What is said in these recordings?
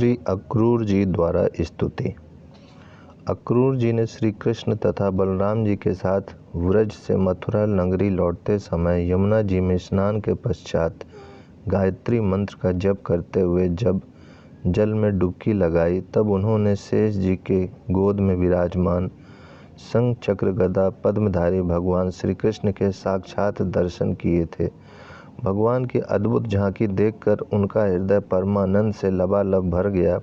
श्री अक्रूर जी द्वारा स्तुति। अक्रूर जी ने श्री कृष्ण तथा बलराम जी के साथ व्रज से मथुरा नगरी लौटते समय यमुना जी में स्नान के पश्चात गायत्री मंत्र का जप करते हुए जब जल में डुबकी लगाई, तब उन्होंने शेष जी के गोद में विराजमान शंख चक्र गदा पद्मधारी भगवान श्री कृष्ण के साक्षात दर्शन किए थे। भगवान की अद्भुत झांकी देखकर उनका हृदय परमानंद से लबालब भर गया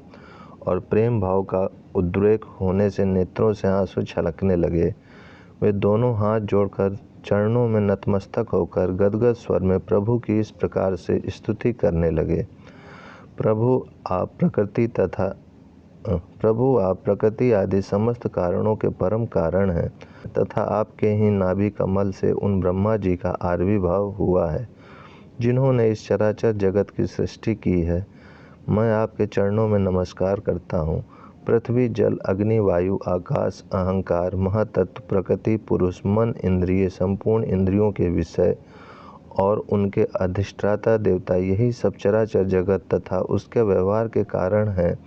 और प्रेम भाव का उद्रेक होने से नेत्रों से आंसू छलकने लगे। वे दोनों हाथ जोड़कर चरणों में नतमस्तक होकर गदगद स्वर में प्रभु की इस प्रकार से स्तुति करने लगे। प्रभु आप प्रकृति आदि समस्त कारणों के परम कारण हैं तथा आपके ही नाभि कमल से उन ब्रह्मा जी का आविर्भाव हुआ है जिन्होंने इस चराचर जगत की सृष्टि की है। मैं आपके चरणों में नमस्कार करता हूँ। पृथ्वी, जल, अग्नि, वायु, आकाश, अहंकार, महातत्व, प्रकृति, पुरुष, मन, इंद्रिय, संपूर्ण इंद्रियों के विषय और उनके अधिष्ठाता देवता, यही सब चराचर जगत तथा उसके व्यवहार के कारण हैं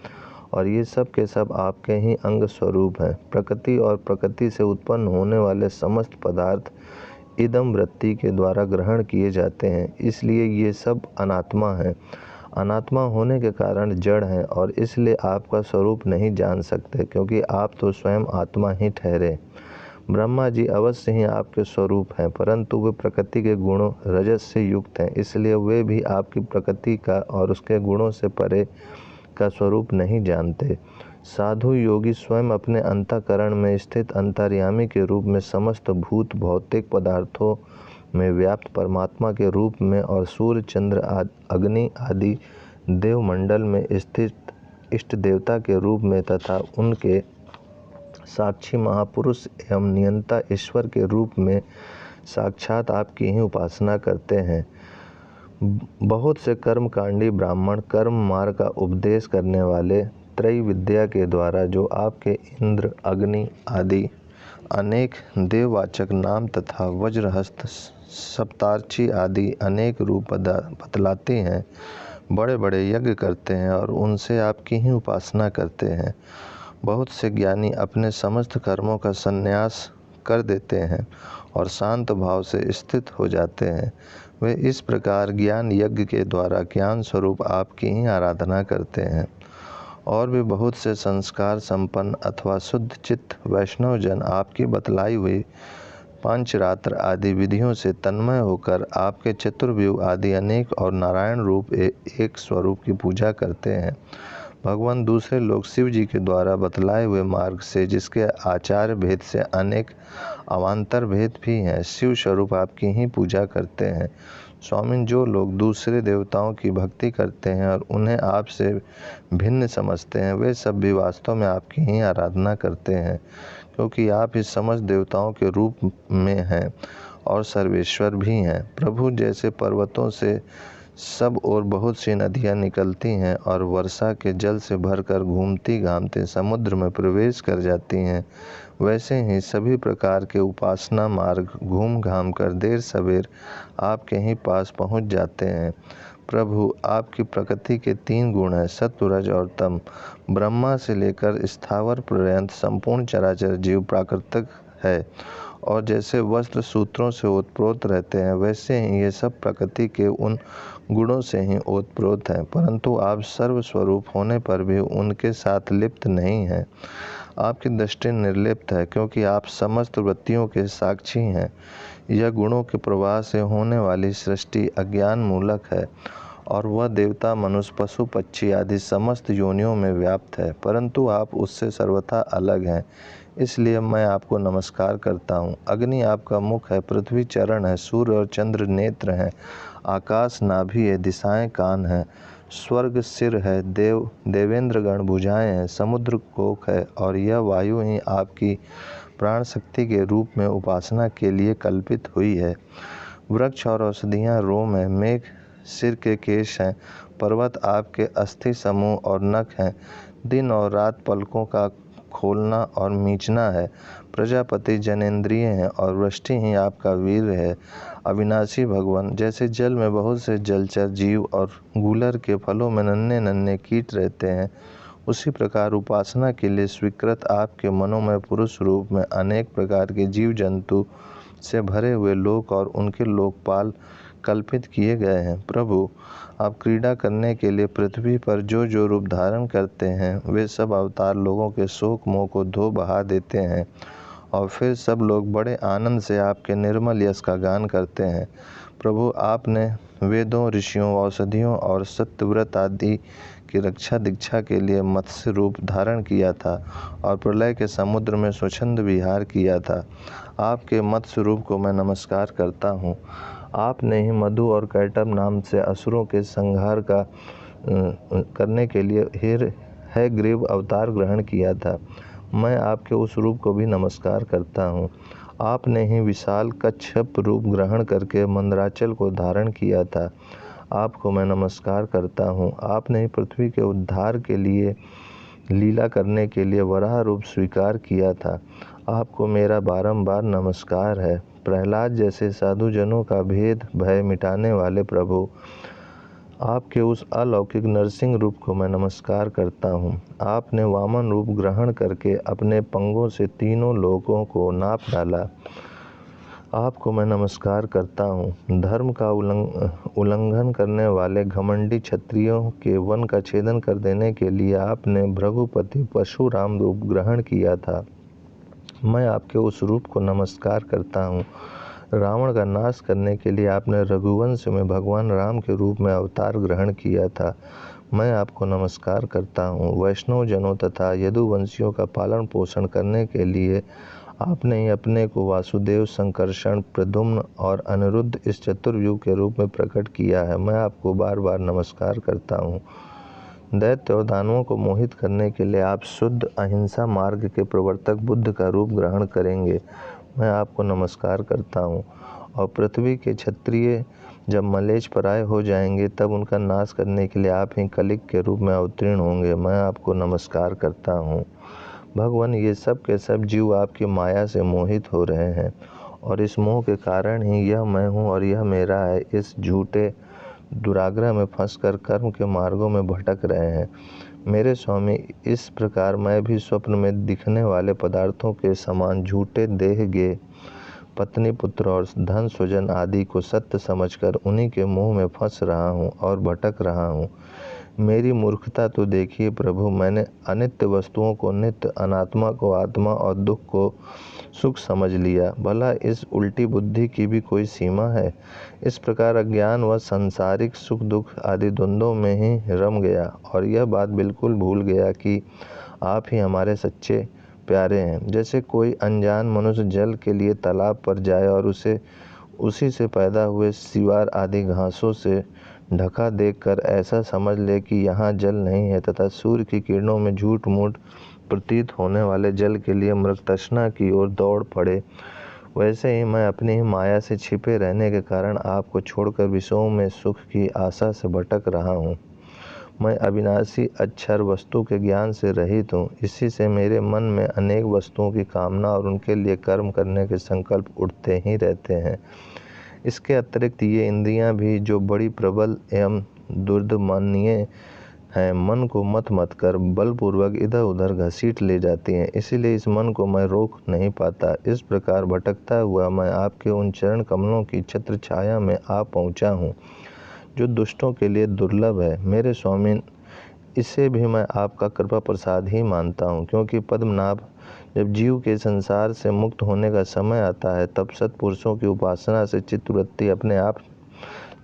और ये सब के सब आपके ही अंग स्वरूप हैं। प्रकृति और प्रकृति से उत्पन्न होने वाले समस्त पदार्थ इदम वृत्ति के द्वारा ग्रहण किए जाते हैं, इसलिए ये सब अनात्मा हैं। अनात्मा होने के कारण जड़ हैं और इसलिए आपका स्वरूप नहीं जान सकते, क्योंकि आप तो स्वयं आत्मा ही ठहरे। ब्रह्मा जी अवश्य ही आपके स्वरूप हैं, परंतु वे प्रकृति के गुणों रजस से युक्त हैं, इसलिए वे भी आपकी प्रकृति का और उसके गुणों से परे का स्वरूप नहीं जानते। साधु योगी स्वयं अपने अंतःकरण में स्थित अंतर्यामी के रूप में समस्त भूत भौतिक पदार्थों में व्याप्त परमात्मा के रूप में और सूर्य, चंद्र, अग्नि आदि देवमंडल में स्थित इष्ट देवता के रूप में तथा उनके साक्षी महापुरुष एवं नियंता ईश्वर के रूप में साक्षात आपकी ही उपासना करते हैं। बहुत से कर्मकांडी ब्राह्मण कर्म मार्ग का उपदेश करने वाले त्रय विद्या के द्वारा जो आपके इंद्र, अग्नि आदि अनेक देववाचक नाम तथा वज्रहस्त, सप्तार्ची आदि अनेक रूप बतलाते हैं, बड़े बड़े यज्ञ करते हैं और उनसे आपकी ही उपासना करते हैं। बहुत से ज्ञानी अपने समस्त कर्मों का संन्यास कर देते हैं और शांत भाव से स्थित हो जाते हैं। वे इस प्रकार ज्ञान यज्ञ के द्वारा ज्ञान स्वरूप आपकी ही आराधना करते हैं। और भी बहुत से संस्कार संपन्न अथवा शुद्ध चित्त वैष्णव जन आपकी बतलाई हुई पांचरात्र आदि विधियों से तन्मय होकर आपके चतुर्व्यूह आदि अनेक और नारायण रूप एक स्वरूप की पूजा करते हैं। भगवान दूसरे लोग शिव जी के द्वारा बतलाए हुए मार्ग से, जिसके आचार भेद से अनेक अवान्तर भेद भी हैं, शिव स्वरूप आपकी ही पूजा करते हैं। स्वामी, जो लोग दूसरे देवताओं की भक्ति करते हैं और उन्हें आपसे भिन्न समझते हैं, वे सब भी वास्तव में आपकी ही आराधना करते हैं, क्योंकि आप इस समस्त देवताओं के रूप में हैं और सर्वेश्वर भी हैं। प्रभु, जैसे पर्वतों से सब और बहुत सी नदियाँ निकलती हैं और वर्षा के जल से भरकर घूमती घामते समुद्र में प्रवेश कर जाती हैं, वैसे ही सभी प्रकार के उपासना मार्ग घूम घाम कर देर सवेर आपके ही पास पहुँच जाते हैं। प्रभु, आपकी प्रकृति के 3 गुण हैं, सत्व, रज और तम। ब्रह्मा से लेकर स्थावर पर्यंत संपूर्ण चराचर जीव प्राकृतिक है और जैसे वस्त्र सूत्रों से ओतप्रोत रहते हैं, वैसे ही ये सब प्रकृति के उन गुणों से ही ओतप्रोत हैं, परंतु आप सर्वस्वरूप होने पर भी उनके साथ लिप्त नहीं हैं। आपकी दृष्टि निर्लिप्त है, क्योंकि आप समस्त वृत्तियों के साक्षी हैं। यह गुणों के प्रवाह से होने वाली सृष्टि अज्ञान मूलक है और वह देवता, मनुष्य, पशु, पक्षी आदि समस्त योनियों में व्याप्त है, परंतु आप उससे सर्वथा अलग हैं, इसलिए मैं आपको नमस्कार करता हूँ। अग्नि आपका मुख है, पृथ्वी चरण है, सूर्य और चंद्र नेत्र हैं, आकाश नाभि है, दिशाएं कान हैं, स्वर्ग सिर है, देवेंद्रगण भुजाएं हैं, समुद्र कोख है और यह वायु ही आपकी प्राण शक्ति के रूप में उपासना के लिए कल्पित हुई है। वृक्ष और औषधियाँ रोम है, मेघ सिर के केश हैं, पर्वत आपके अस्थि समूह और नख हैं, दिन और रात पलकों का खोलना और मींचना है। प्रजापति जनेंद्रिय हैं और वृष्टि ही आपका वीर है। अविनाशी भगवान, जैसे जल में बहुत से जलचर जीव और गूलर के फलों में नन्हे नन्हे कीट रहते हैं, उसी प्रकार उपासना के लिए स्वीकृत आपके मनोमय पुरुष रूप में अनेक प्रकार के जीव जंतु से भरे हुए लोक और उनके लोकपाल कल्पित किए गए हैं। प्रभु, आप क्रीड़ा करने के लिए पृथ्वी पर जो जो रूप धारण करते हैं, वे सब अवतार लोगों के शोक मोह को धो बहा देते हैं और फिर सब लोग बड़े आनंद से आपके निर्मल यश का गान करते हैं। प्रभु, आपने वेदों, ऋषियों, औषधियों और सत्यव्रत आदि की रक्षा दीक्षा के लिए मत्स्य रूप धारण किया था और प्रलय के समुद्र में स्वच्छंद विहार किया था। आपके मत्स्य रूप को मैं नमस्कार करता हूँ। आपने ही मधु और कैटब नाम से असुरों के संहार करने के लिए हयग्रीव अवतार ग्रहण किया था। मैं आपके उस रूप को भी नमस्कार करता हूँ। आपने ही विशाल कच्छप रूप ग्रहण करके मंदराचल को धारण किया था। आपको मैं नमस्कार करता हूँ। आपने ही पृथ्वी के उद्धार के लिए लीला करने के लिए वराह रूप स्वीकार किया था। आपको मेरा बारंबार नमस्कार है। प्रहलाद जैसे साधुजनों का भेद भय मिटाने वाले प्रभु, आपके उस अलौकिक नरसिंह रूप को मैं नमस्कार करता हूँ। आपने वामन रूप ग्रहण करके अपने पंगों से तीनों लोकों को नाप डाला। आपको मैं नमस्कार करता हूँ। धर्म का उल्लंघन करने वाले घमंडी क्षत्रियों के वन का छेदन कर देने के लिए आपने भृगुपति परशुराम रूप ग्रहण किया था। मैं आपके उस रूप को नमस्कार करता हूँ। रावण का नाश करने के लिए आपने रघुवंश में भगवान राम के रूप में अवतार ग्रहण किया था। मैं आपको नमस्कार करता हूँ। वैष्णव जनों तथा यदुवंशियों का पालन पोषण करने के लिए आपने ही अपने को वासुदेव, संकर्षण, प्रद्युम्न और अनिरुद्ध इस चतुर्युग के रूप में प्रकट किया है। मैं आपको बार बार नमस्कार करता हूँ। दैत्य और दानवों को मोहित करने के लिए आप शुद्ध अहिंसा मार्ग के प्रवर्तक बुद्ध का रूप ग्रहण करेंगे। मैं आपको नमस्कार करता हूँ। और पृथ्वी के क्षत्रिय जब मलेच्छ पराय हो जाएंगे, तब उनका नाश करने के लिए आप ही कलिक के रूप में अवतीर्ण होंगे। मैं आपको नमस्कार करता हूँ। भगवान, ये सब के सब जीव आपकी माया से मोहित हो रहे हैं और इस मोह के कारण ही यह मैं हूँ और यह मेरा है, इस झूठे दुराग्रह में फंसकर कर्म के मार्गों में भटक रहे हैं। मेरे स्वामी, इस प्रकार मैं भी स्वप्न में दिखने वाले पदार्थों के समान झूठे देह गे पत्नी, पुत्र और धन स्वजन आदि को सत्य समझकर उन्हीं के मोह में फंस रहा हूँ और भटक रहा हूँ। मेरी मूर्खता तो देखिए प्रभु, मैंने अनित्य वस्तुओं को नित्य, अनात्मा को आत्मा और दुख को सुख समझ लिया। भला इस उल्टी बुद्धि की भी कोई सीमा है? इस प्रकार अज्ञान व सांसारिक सुख दुख आदि द्वंद्वों में ही रम गया और यह बात बिल्कुल भूल गया कि आप ही हमारे सच्चे प्यारे हैं। जैसे कोई अनजान मनुष्य जल के लिए तालाब पर जाए और उसी से पैदा हुए सिवार आदि घासों से ढका देखकर ऐसा समझ ले कि यहाँ जल नहीं है तथा सूर्य की किरणों में झूठ मूठ प्रतीत होने वाले जल के लिए मृगतृष्णा की ओर दौड़ पड़े, वैसे ही मैं अपनी ही माया से छिपे रहने के कारण आपको छोड़कर विषयों में सुख की आशा से भटक रहा हूँ। मैं अविनाशी अक्षर वस्तु के ज्ञान से रहित हूँ। इसी से मेरे मन में अनेक वस्तुओं की कामना और उनके लिए कर्म करने के संकल्प उठते ही रहते हैं। इसके अतिरिक्त ये इंद्रियां भी, जो बड़ी प्रबल एवं दुर्दमनीय हैं, मन को मत कर बलपूर्वक इधर उधर घसीट ले जाती हैं। इसीलिए इस मन को मैं रोक नहीं पाता। इस प्रकार भटकता हुआ मैं आपके उन चरण कमलों की छत्र छाया में आ पहुँचा हूँ, जो दुष्टों के लिए दुर्लभ है। मेरे स्वामी, इसे भी मैं आपका कृपा प्रसाद ही मानता हूँ, क्योंकि पद्मनाभ, जब जीव के संसार से मुक्त होने का समय आता है, तब सत्पुरुषों की उपासना से चित्तवृत्ति अपने आप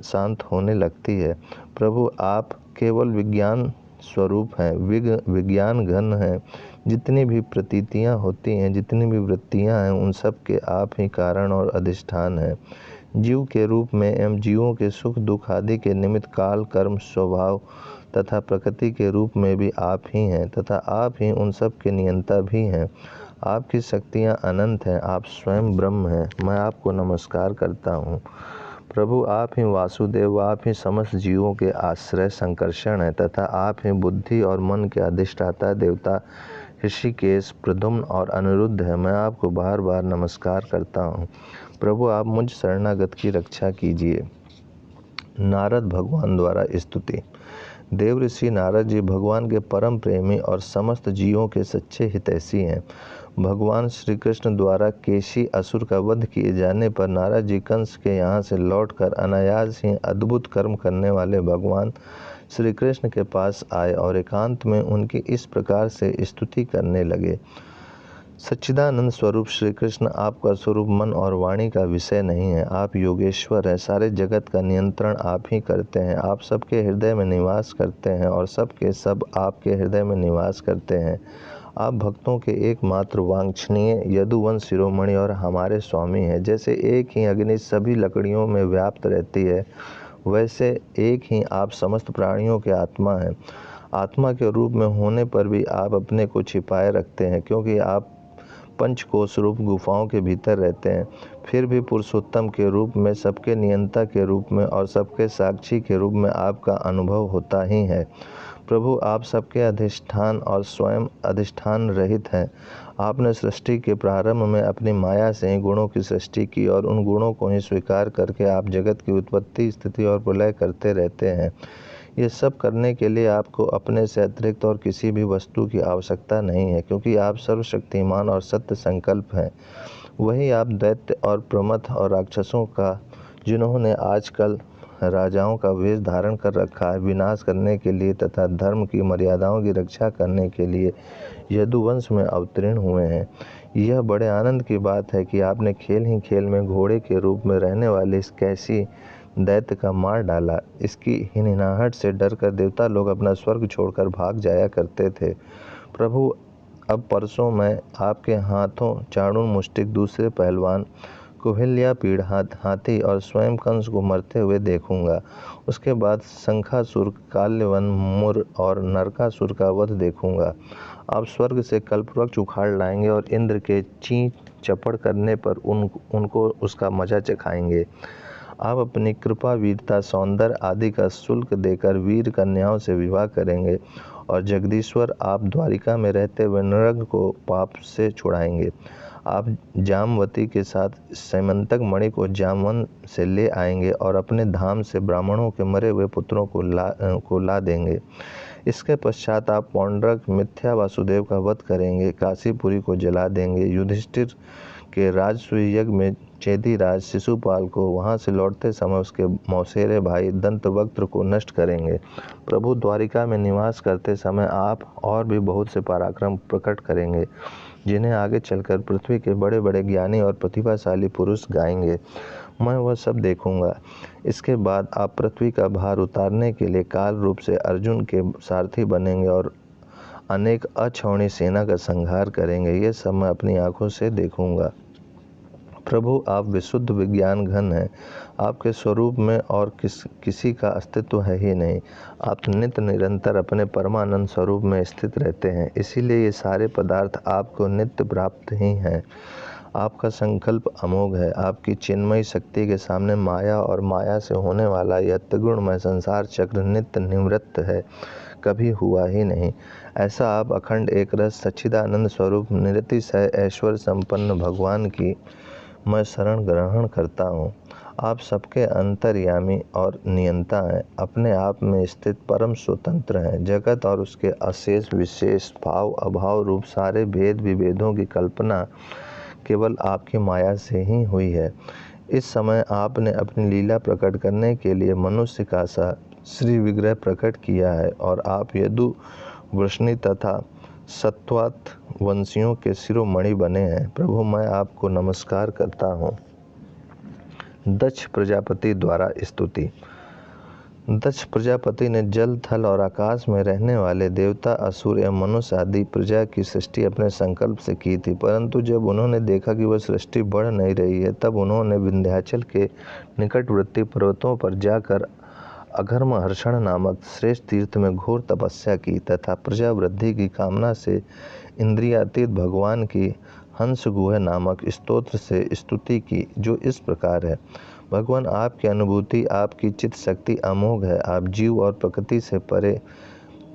शांत होने लगती है। प्रभु, आप केवल विज्ञान स्वरूप हैं, विज्ञान घन हैं। जितनी भी प्रतीतियाँ होती हैं, जितनी भी वृत्तियाँ हैं, उन सब के आप ही कारण और अधिष्ठान हैं। जीव के रूप में एवं जीवों के सुख दुख आदि के निमित्त काल, कर्म, स्वभाव तथा प्रकृति के रूप में भी आप ही हैं तथा आप ही उन सब के नियंता भी हैं। आपकी शक्तियाँ अनंत हैं। आप स्वयं ब्रह्म हैं। मैं आपको नमस्कार करता हूँ। प्रभु, आप ही वासुदेव, आप ही समस्त जीवों के आश्रय संकर्षण हैं तथा आप ही बुद्धि और मन के अधिष्ठाता देवता ऋषिकेश, प्रद्युम्न और अनिरुद्ध है। मैं आपको बार बार नमस्कार करता हूँ। प्रभु, आप मुझ शरणागत की रक्षा कीजिए। नारद भगवान द्वारा स्तुति। देव ऋषि नारद जी भगवान के परम प्रेमी और समस्त जीवों के सच्चे हितैषी हैं। भगवान श्री कृष्ण द्वारा केशी असुर का वध किए जाने पर नारद जी कंस के यहाँ से लौटकर अनायास ही अद्भुत कर्म करने वाले भगवान श्री कृष्ण के पास आए और एकांत में उनकी इस प्रकार से स्तुति करने लगे। सच्चिदानंद स्वरूप श्री कृष्ण, आपका स्वरूप मन और वाणी का विषय नहीं है। आप योगेश्वर हैं। सारे जगत का नियंत्रण आप ही करते हैं। आप सबके हृदय में निवास करते हैं और सबके सब आपके हृदय में निवास करते हैं। आप भक्तों के एकमात्र वांछनीय यदुवंश शिरोमणि और हमारे स्वामी हैं। जैसे एक ही अग्नि सभी लकड़ियों में व्याप्त रहती है, वैसे एक ही आप समस्त प्राणियों के आत्मा हैं। आत्मा के रूप में होने पर भी आप अपने को छिपाए रखते हैं, क्योंकि आप पंचकोश रूप गुफाओं के भीतर रहते हैं। फिर भी पुरुषोत्तम के रूप में, सबके नियंता के रूप में और सबके साक्षी के रूप में आपका अनुभव होता ही है। प्रभु, आप सबके अधिष्ठान और स्वयं अधिष्ठान रहित हैं। आपने सृष्टि के प्रारंभ में अपनी माया से ही गुणों की सृष्टि की और उन गुणों को ही स्वीकार करके आप जगत की उत्पत्ति, स्थिति और प्रलय करते रहते हैं। ये सब करने के लिए आपको अपने से अतिरिक्त और किसी भी वस्तु की आवश्यकता नहीं है, क्योंकि आप सर्वशक्तिमान और सत्य संकल्प हैं। वही आप दैत्य और प्रमथ और राक्षसों का, जिन्होंने आजकल राजाओं का वेश धारण कर रखा है, विनाश करने के लिए तथा धर्म की मर्यादाओं की रक्षा करने के लिए यदुवंश में अवतीर्ण हुए हैं। यह बड़े आनंद की बात है कि आपने खेल ही खेल में घोड़े के रूप में रहने वाले इस कैसी दैत्य का मार डाला। इसकी हिनहिनाहट से डरकर देवता लोग अपना स्वर्ग छोड़कर भाग जाया करते थे। प्रभु, अब परसों मैं आपके हाथों चाणूर मुष्टिक दूसरे पहलवान कुहिल्या पीड़ हाथी और स्वयं कंस को मरते हुए देखूंगा। उसके बाद शंखासुर, काल्यवन, मुर और नरकासुर का वध देखूंगा। आप स्वर्ग से कल्पवृक्ष उखाड़ लाएंगे और इंद्र के ची चपड़ करने पर उनको उसका मजा चखाएंगे। आप अपनी कृपा, वीरता, सौंदर्य आदि का शुल्क देकर वीर कन्याओं से विवाह करेंगे और जगदीश्वर, आप द्वारिका में रहते हुए नरक को पाप से छुड़ाएंगे। आप जामवती के साथ सैमंतक मणि को जामवन से ले आएंगे और अपने धाम से ब्राह्मणों के मरे हुए पुत्रों को ला देंगे। इसके पश्चात आप पौंड्रक, मिथ्या वासुदेव का वध करेंगे, काशीपुरी को जला देंगे, युधिष्ठिर के राजसूय यज्ञ में चेदीराज शिशुपाल को वहां से लौटते समय उसके मौसेरे भाई दंतवक्त्र को नष्ट करेंगे। प्रभु, द्वारिका में निवास करते समय आप और भी बहुत से पराक्रम प्रकट करेंगे, जिन्हें आगे चलकर पृथ्वी के बड़े बड़े ज्ञानी और प्रतिभाशाली पुरुष गाएंगे। मैं वह सब देखूंगा। इसके बाद आप पृथ्वी का भार उतारने के लिए काल रूप से अर्जुन के सारथी बनेंगे और अनेक अछौनी सेना का संहार करेंगे। ये सब मैं अपनी आंखों से देखूंगा। प्रभु, आप विशुद्ध विज्ञान घन हैं। आपके स्वरूप में और किसी का अस्तित्व है ही नहीं। आप नित्य निरंतर अपने परमानंद स्वरूप में स्थित रहते हैं, इसीलिए ये सारे पदार्थ आपको नित्य प्राप्त ही हैं। आपका संकल्प अमोघ है। आपकी चिन्मयी शक्ति के सामने माया और माया से होने वाला यह त्रिगुणमय संसार चक्र नित्य निवृत्त है, कभी हुआ ही नहीं। ऐसा आप अखंड एक रस सच्चिदानंद स्वरूप निरतिशय ऐश्वर्य संपन्न भगवान की मैं शरण ग्रहण करता हूँ। आप सबके अंतर्यामी और नियंता हैं, अपने आप में स्थित परम स्वतंत्र हैं। जगत और उसके अशेष विशेष भाव अभाव रूप सारे भेद विभेदों की कल्पना केवल आपकी माया से ही हुई है। इस समय आपने अपनी लीला प्रकट करने के लिए मनुष्य का सा श्री विग्रह प्रकट किया है और आप यदु, वृष्णि तथा सत्वात वंशियों के शिरोमणि बने हैं। प्रभु, मैं आपको नमस्कार करता हूँ। दक्ष प्रजापति द्वारा स्तुति। दक्ष प्रजापति ने जल, थल और आकाश में रहने वाले देवता, असुर एवं मनुष्य आदि प्रजा की सृष्टि अपने संकल्प से की थी, परंतु जब उन्होंने देखा कि वह सृष्टि बढ़ नहीं रही है, तब उन्होंने विंध्याचल के निकटवर्ती पर्वतों पर जाकर अघर्महर्षण नामक श्रेष्ठ तीर्थ में घोर तपस्या की तथा प्रजा वृद्धि की कामना से इंद्रियातीत भगवान की हंसगुह नामक स्तोत्र से स्तुति की, जो इस प्रकार है। भगवान, आपकी अनुभूति, आपकी चित्त शक्ति अमोघ है। आप जीव और प्रकृति से परे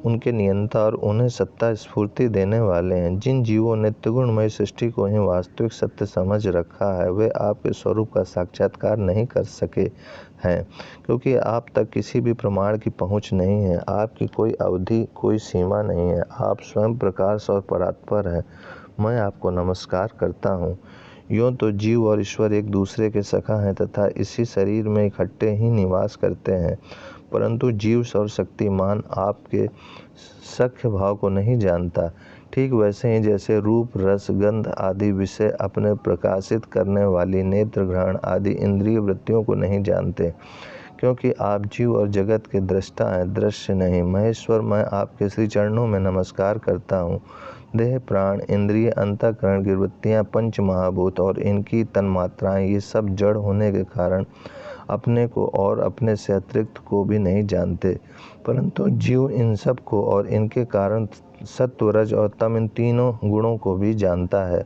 उनके नियंता और उन्हें सत्ता स्फूर्ति देने वाले हैं। जिन जीवों ने त्रिगुणमय सृष्टि को ही वास्तविक सत्य समझ रखा है, वे आपके स्वरूप का साक्षात्कार नहीं कर सके हैं, क्योंकि आप तक किसी भी प्रमाण की पहुंच नहीं है। आपकी कोई अवधि, कोई सीमा नहीं है। आप स्वयं प्रकाश और परात्पर हैं। मैं आपको नमस्कार करता हूँ। यूँ तो जीव और ईश्वर एक दूसरे के सखा हैं तथा इसी शरीर में इकट्ठे ही निवास करते हैं, परंतु जीव और शक्तिमान आपके सख्य भाव को नहीं जानता। ठीक वैसे ही जैसे रूप, रस, गंध आदि विषय अपने प्रकाशित करने वाली नेत्र, घ्राण आदि इंद्रिय वृत्तियों को नहीं जानते, क्योंकि आप जीव और जगत के दृष्टा हैं, दृश्य नहीं। महेश्वर, मैं आपके श्री चरणों में नमस्कार करता हूँ। देह, प्राण, इंद्रिय, अंतःकरण की वृत्तियाँ, पंच महाभूत और इनकी तन्मात्राएं, ये सब जड़ होने के कारण अपने को और अपने से अतिरिक्त को भी नहीं जानते, परंतु जीव इन सब को और इनके कारण सत्व, रज और तम, इन तीनों गुणों को भी जानता है,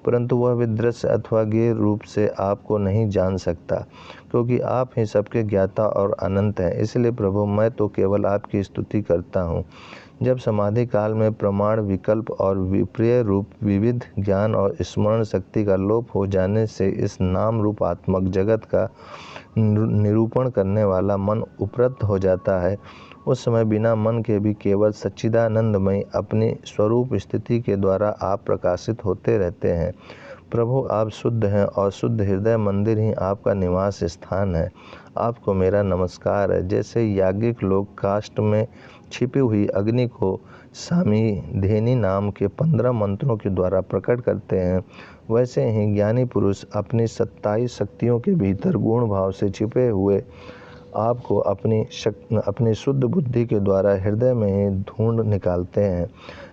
परंतु वह विदृश्य अथवा गेय रूप से आपको नहीं जान सकता, क्योंकि आप ही सबके ज्ञाता और अनंत हैं। इसलिए प्रभु, मैं तो केवल आपकी स्तुति करता हूँ। जब समाधि काल में प्रमाण, विकल्प और विप्रिय रूप विविध ज्ञान और स्मरण शक्ति का लोप हो जाने से इस नाम रूपात्मक जगत का निरूपण करने वाला मन उपरत हो जाता है, उस समय बिना मन के भी केवल सच्चिदानंदमय अपनी स्वरूप स्थिति के द्वारा आप प्रकाशित होते रहते हैं। प्रभु, आप शुद्ध हैं और शुद्ध हृदय मंदिर ही आपका निवास स्थान है। आपको मेरा नमस्कार है। जैसे याज्ञिक लोग काष्ठ में छिपी हुई अग्नि को सामीधेनी नाम के 15 मंत्रों के द्वारा प्रकट करते हैं, वैसे ही ज्ञानी पुरुष अपनी 27 शक्तियों के भीतर गुण भाव से छिपे हुए आपको अपनी शुद्ध बुद्धि के द्वारा हृदय में ही ढूंढ निकालते हैं।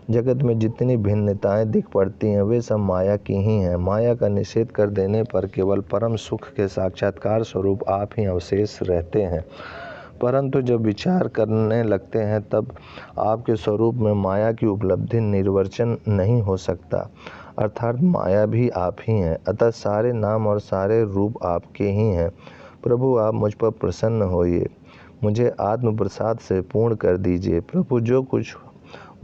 जगत में जितनी भिन्नताएं दिख पड़ती हैं, वे सब माया की ही हैं। माया का निषेध कर देने पर केवल परम सुख के साक्षात्कार स्वरूप आप ही अवशेष रहते हैं, परंतु जब विचार करने लगते हैं तब आपके स्वरूप में माया की उपलब्धि निर्वचन नहीं हो सकता, अर्थात माया भी आप ही हैं। अतः सारे नाम और सारे रूप आपके ही हैं। प्रभु, आप मुझ पर प्रसन्न होइए, मुझे आत्म प्रसाद से पूर्ण कर दीजिए। प्रभु, जो कुछ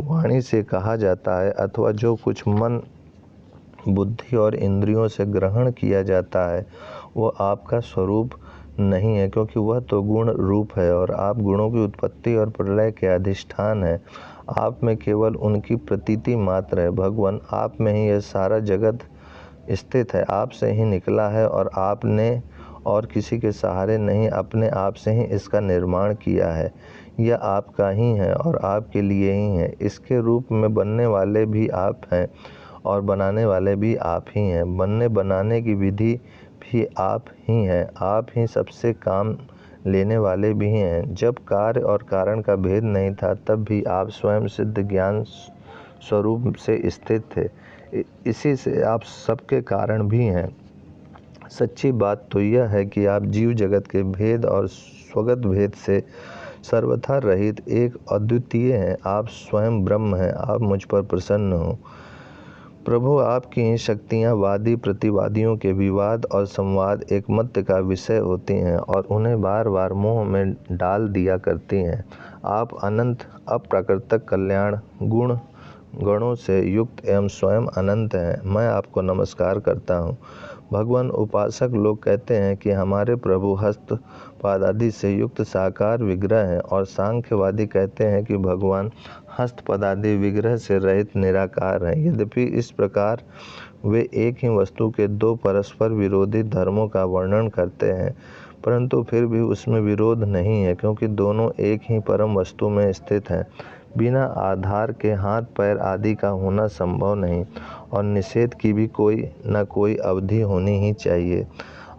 वाणी से कहा जाता है अथवा जो कुछ मन, बुद्धि और इंद्रियों से ग्रहण किया जाता है, वो आपका स्वरूप नहीं है, क्योंकि वह तो गुण रूप है और आप गुणों की उत्पत्ति और प्रलय के अधिष्ठान है। आप में केवल उनकी प्रतीति मात्र है। भगवान, आप में ही यह सारा जगत स्थित है। आप से ही निकला है और आपने और किसी के सहारे नहीं, अपने आप से ही इसका निर्माण किया है। यह आपका ही है और आपके लिए ही है। इसके रूप में बनने वाले भी आप हैं और बनाने वाले भी आप ही हैं। बनने बनाने की विधि भी आप ही हैं। आप ही सबसे काम लेने वाले भी हैं। जब कार्य और कारण का भेद नहीं था, तब भी आप स्वयं सिद्ध ज्ञान स्वरूप से स्थित थे। इसी से आप सबके कारण भी हैं। सच्ची बात तो यह है कि आप जीव जगत के भेद और स्वगत भेद से सर्वथा रहित एक अद्वितीय हैं। आप स्वयं ब्रह्म हैं। आप मुझ पर प्रसन्न हो। प्रभु, आपकी शक्तियाँ वादी प्रतिवादियों के विवाद और संवाद एक मत का विषय होती हैं और उन्हें बार बार मोह में डाल दिया करती हैं। आप अनंत, अप्राकृतिक, कल्याण गणों से युक्त एवं स्वयं अनंत हैं। मैं आपको नमस्कार करता हूँ। भगवान, उपासक लोग कहते हैं कि हमारे प्रभु हस्त पाद आदि से युक्त साकार विग्रह हैं, और सांख्यवादी कहते हैं कि भगवान हस्त पद आदि विग्रह से रहित निराकार हैं। यद्यपि इस प्रकार वे एक ही वस्तु के दो परस्पर विरोधी धर्मों का वर्णन करते हैं, परंतु फिर भी उसमें विरोध नहीं है, क्योंकि दोनों एक ही परम वस्तु में स्थित हैं। बिना आधार के हाथ पैर आदि का होना संभव नहीं, और निषेध की भी कोई न कोई अवधि होनी ही चाहिए।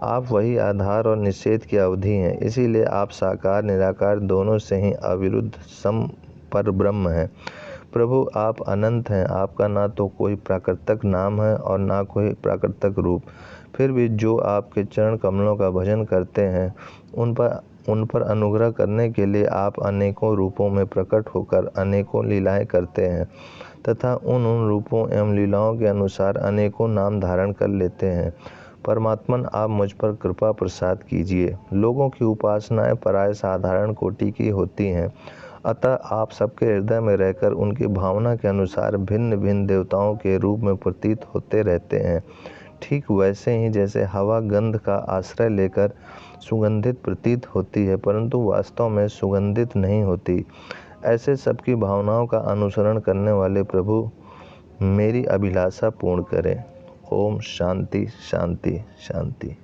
आप वही आधार और निषेध की अवधि हैं। इसीलिए आप साकार निराकार दोनों से ही अविरुद्ध सम पर ब्रह्म हैं। प्रभु, आप अनंत हैं। आपका ना तो कोई प्राकृतिक नाम है और ना कोई प्राकृतिक रूप। फिर भी जो आपके चरण कमलों का भजन करते हैं, उन पर अनुग्रह करने के लिए आप अनेकों रूपों में प्रकट होकर अनेकों लीलाएं करते हैं तथा उन रूपों एवं लीलाओं के अनुसार अनेकों नाम धारण कर लेते हैं। परमात्मन, आप मुझ पर कृपा प्रसाद कीजिए। लोगों की उपासनाएं पराय साधारण कोटि की होती हैं। अतः आप सबके हृदय में रहकर उनकी भावना के अनुसार भिन्न भिन्न देवताओं के रूप में प्रतीत होते रहते हैं। ठीक वैसे ही जैसे हवा गंध का आश्रय लेकर सुगंधित प्रतीत होती है परंतु वास्तव में सुगंधित नहीं होती, ऐसे सबकी भावनाओं का अनुसरण करने वाले प्रभु मेरी अभिलाषा पूर्ण करें। ओम शांति शांति शांति।